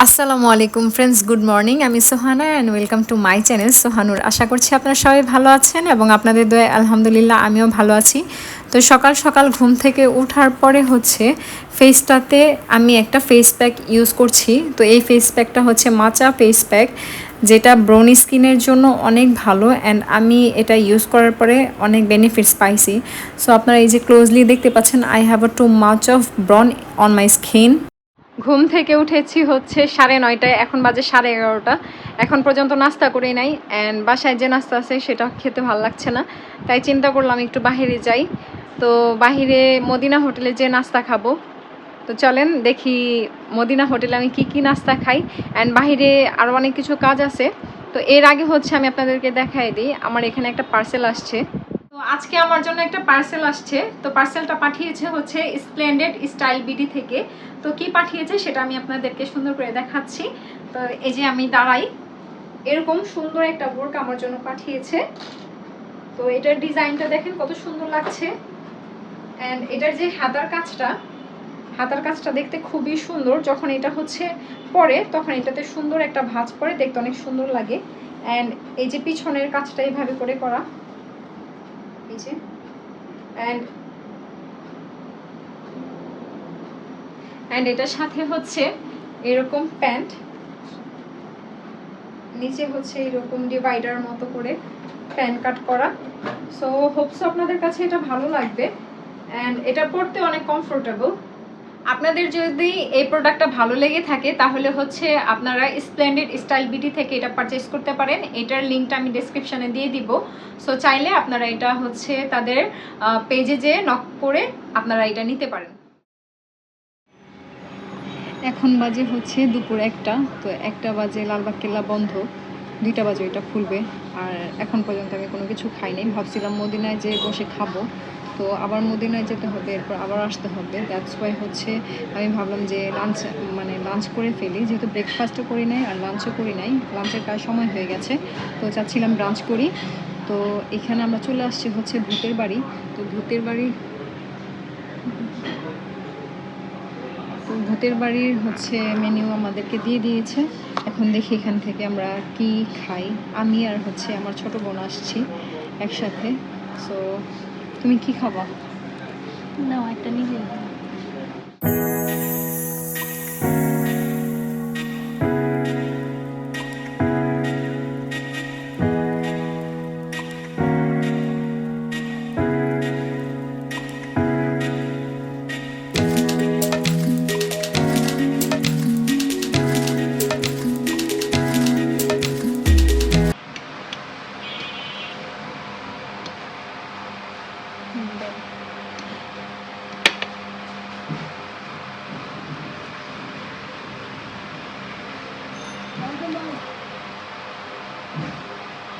আসসালামু আলাইকুম friends, good morning. আমি Sohana and welcome to my channel Sohanur. আশা করছি আপনারা সবাই ভালো আছেন এবং আপনাদের দোয়ায় আলহামদুলিল্লাহ আমিও ভালো আছি। তো সকাল সকাল ঘুম থেকে ওঠার পরে হচ্ছে ফেসটাতে আমি একটা ফেস প্যাক ইউজ করছি। তো এই ফেস প্যাকটা হচ্ছে মাচা ফেস প্যাক, যেটা ব্রোন স্কিনের জন্য অনেক ভালো অ্যান্ড আমি এটা ইউজ করার পরে অনেক বেনিফিটস পাইছি। সো আপনারা এই যে ক্লোজলি দেখতে পাচ্ছেন, I have a too much of ব্রন অন মাই স্কিন। ঘুম থেকে উঠেছি হচ্ছে 9:30, এখন বাজে 11:30। এখন পর্যন্ত নাস্তা করি নাই অ্যান্ড বাসায় যে নাস্তা আছে সেটা খেতে ভালো লাগছে না, তাই চিন্তা করলাম একটু বাহিরে যাই। তো বাহিরে মদিনা হোটেলে যে নাস্তা খাবো। তো চলেন দেখি মদিনা হোটেলে আমি কি কি নাস্তা খাই অ্যান্ড বাহিরে আরও অনেক কিছু কাজ আছে। তো এর আগে হচ্ছে আমি আপনাদেরকে দেখাই দিই, আমার এখানে একটা পার্সেল আসছে। তো আজকে আমার জন্য একটা পার্সেল আসছে। তো পার্সেলটা পাঠিয়েছে হচ্ছে স্প্লেন্ডেড স্টাইল বিডি থেকে। তো কি পাঠিয়েছে সেটা আমি আপনাদেরকে সুন্দর করে দেখাচ্ছি। তো এই যে আমি দাঁড়াই, এরকম সুন্দর একটা বোরকা আমার জন্য পাঠিয়েছে। তো এটার ডিজাইনটা দেখেন কত সুন্দর লাগছে অ্যান্ড এটার যে হাতার কাজটা দেখতে খুবই সুন্দর। যখন এটা হচ্ছে পরে তখন এটাতে সুন্দর একটা ভাঁজ পরে দেখতে অনেক সুন্দর লাগে। অ্যান্ড এই যে পিছনের কাজটা এইভাবে করে করা, এই যে অ্যান্ড এটার সাথে হচ্ছে এরকম প্যান্ট, নিচে হচ্ছে এরকম ডিভাইডার মতো করে প্যান্ট কাট করা। সো হোপস আপনাদের কাছে এটা ভালো লাগবে অ্যান্ড এটা পরতে অনেক কমফোর্টেবল। আপনাদের যদি এই প্রোডাক্টটা ভালো লেগে থাকে তাহলে হচ্ছে আপনারা স্প্লেন্ডেড স্টাইল বিডি থেকে এটা পারচেস করতে পারেন। এটার লিঙ্কটা আমি ডেসক্রিপশানে দিয়ে দিব। সো চাইলে আপনারা এটা হচ্ছে তাদের পেজে যেয়ে নক করে আপনারা এটা নিতে পারেন। এখন বাজে হচ্ছে দুপুর 1টা। তো 1টা বাজে লালবাগ কেল্লা বন্ধ, 2টা বাজে এটা খুলবে। আর এখন পর্যন্ত আমি কোনো কিছু খাইনি। ভাবছিলাম মদিনায় যে বসে খাবো, তো আবার মদিনায় যেতে হবে, এরপর আবার আসতে হবে। দ্যাটস ওয়াই হচ্ছে আমি ভাবলাম যে লাঞ্চ করে ফেলি, যেহেতু ব্রেকফাস্টও করি নাই আর লাঞ্চও করি নাই, লাঞ্চের প্রায় সময় হয়ে গেছে। তো চাচ্ছিলাম ব্রাঞ্চ করি। তো এখানে আমরা চলে আসছি হচ্ছে ভূতের বাড়ি। তো ভূতের বাড়ির হচ্ছে মেনু আমাদেরকে দিয়ে দিয়েছে। এখন দেখি এখান থেকে আমরা কি খাই। আমি আর হচ্ছে আমার ছোট বোন আসছি একসাথে। সো তুমি কি খাবা? না, একটা নিজে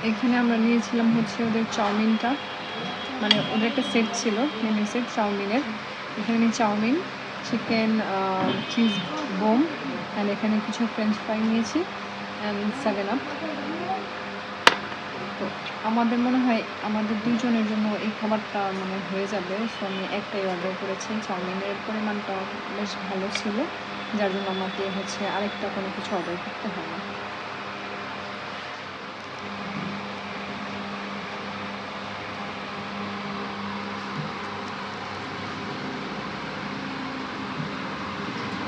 এখানে আমরা নিয়েছিলাম হচ্ছে ওদের চাউমিনটা, মানে ওদের একটা সেট ছিল, মেনু সেট চাউমিনের। এখানে chow mein, chicken cheese bomb and এখানে কিছু ফ্রেঞ্চ ফ্রাই নিয়েছি অ্যান্ড 7 আপ। তো আমাদের মনে হয় আমাদের দুজনের জন্য এই খাবারটা মানে হয়ে যাবে। সো আমি একটাই অর্ডার করেছি। চাউমিনের পরিমাণটা বেশ ভালো ছিল, যার জন্য আমাকে হচ্ছে আরেকটা কোনো কিছু অর্ডার করতে হয় না।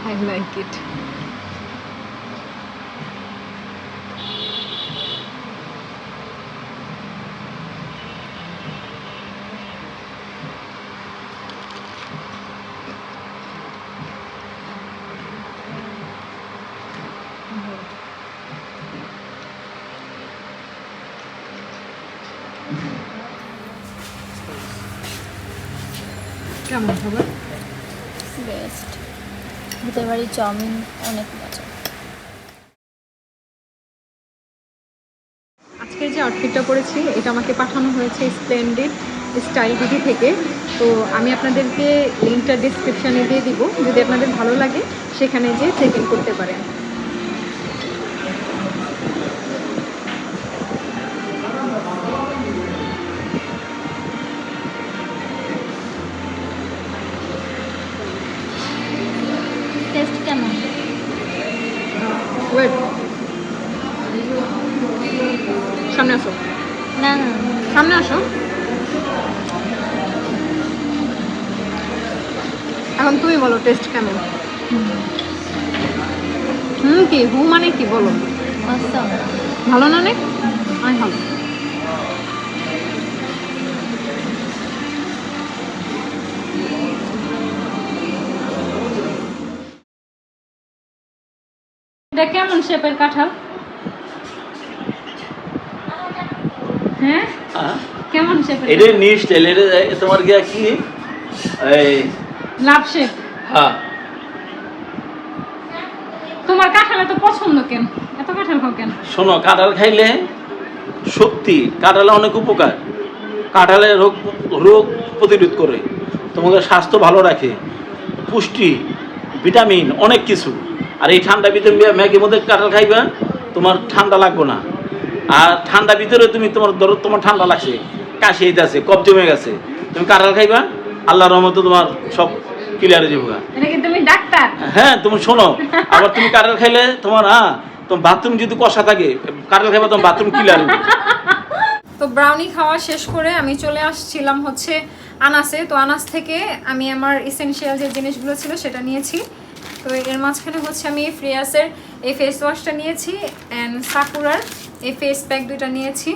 I like it. কেমন খাবার? বেস্ট। ভূতের বাড়ির চাউমিন অনেক মজা। আজকের যে আউটফিটটা পরেছি এটা আমাকে পাঠানো হয়েছে স্প্লেন্ডেড স্টাইল বিডি থেকে। তো আমি আপনাদেরকে লিঙ্কটা ডিসক্রিপশানে দিয়ে দিব, যদি আপনাদের ভালো লাগে সেখানে যেয়ে চেক ইন করতে পারেন। টেস্ট কেমন? ওয়েট, সামনে আসো, না না সামনে আসো। এখন তুমি বলো টেস্ট কেমন? কি হু মানে কি বলো? অসম। ভালো না অনেক? আমি ভালো। এটা কেমন শেপের কাঁঠাল? হ্যাঁ কেমন শেপের? এটা নিউ স্টাইল, এটা তোমার গিয়া কি এই লাভ শেপ। হ্যাঁ, তোমার কাঁঠাল এত পছন্দ কেন? এত কাঁঠাল খাও কেন? শোনো, কাঁঠাল খাইলে শক্তি, কাঁঠালে অনেক উপকার। কাঁঠালে রোগ রোগ প্রতিরোধ করে, তোমাকে স্বাস্থ্য ভালো রাখে, পুষ্টি, ভিটামিন, অনেক কিছু। আর এই ঠান্ডা ভিতরে ম্যাগের মধ্যে কাঁঠাল খাইবা, তোমার ঠান্ডা লাগবে না। আর ঠান্ডা ভিতরে তুমি ধরো তোমার ঠান্ডা লাগছে, কাশি আছে, কফ জমে গেছে, তুমি কাঁঠাল খাইবা, আল্লাহর রহমতে তোমার সব ক্লিয়ার হয়ে যাবে। এটা কি তুমি ডাক্তার? হ্যাঁ, তুমি শোনো, আবার তুমি কাঁঠাল খাইলে তোমার তোমার বাথরুম যদি কষা থাকে, কাঁঠাল খাইবা তোমার বাথরুম ক্লিয়ার হবে। তো ব্রাউনি খাওয়া শেষ করে আমি চলে আসছিলাম হচ্ছে আনাসে। তো আনাস থেকে আমি আমার এসেনশিয়াল যে জিনিসগুলো ছিল সেটা নিয়েছি। তো এর মাঝখানে হচ্ছে আমি ফ্রিয়াসের এই ফেস ওয়াশটা নিয়েছি অ্যান্ড সাকুরার এই ফেস প্যাক দুইটা নিয়েছি।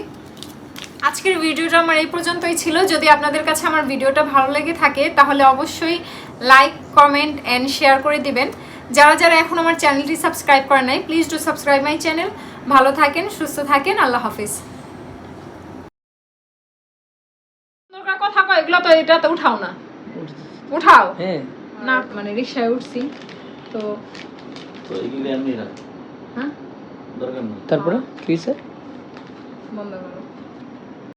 আজকের ভিডিওটা আমার এই পর্যন্তই ছিল। যদি আপনাদের কাছে আমার ভিডিওটা ভালো লেগে থাকে তাহলে অবশ্যই লাইক, কমেন্ট অ্যান্ড শেয়ার করে দিবেন। যারা যারা এখন আমার চ্যানেলটি সাবস্ক্রাইব করে নাই, please do subscribe my channel. ভালো থাকেন, সুস্থ থাকেন, আল্লাহ হাফিজ। কথা কয় এগুলো তো, এটা তো উঠাও না, উঠাও। হ্যাঁ না মানে রিকশায় উঠছি তো। তো এগুলো এমনি রাখ, হ্যাঁ দরকার নেই। তারপরে কি স্যার বন্ধ করো।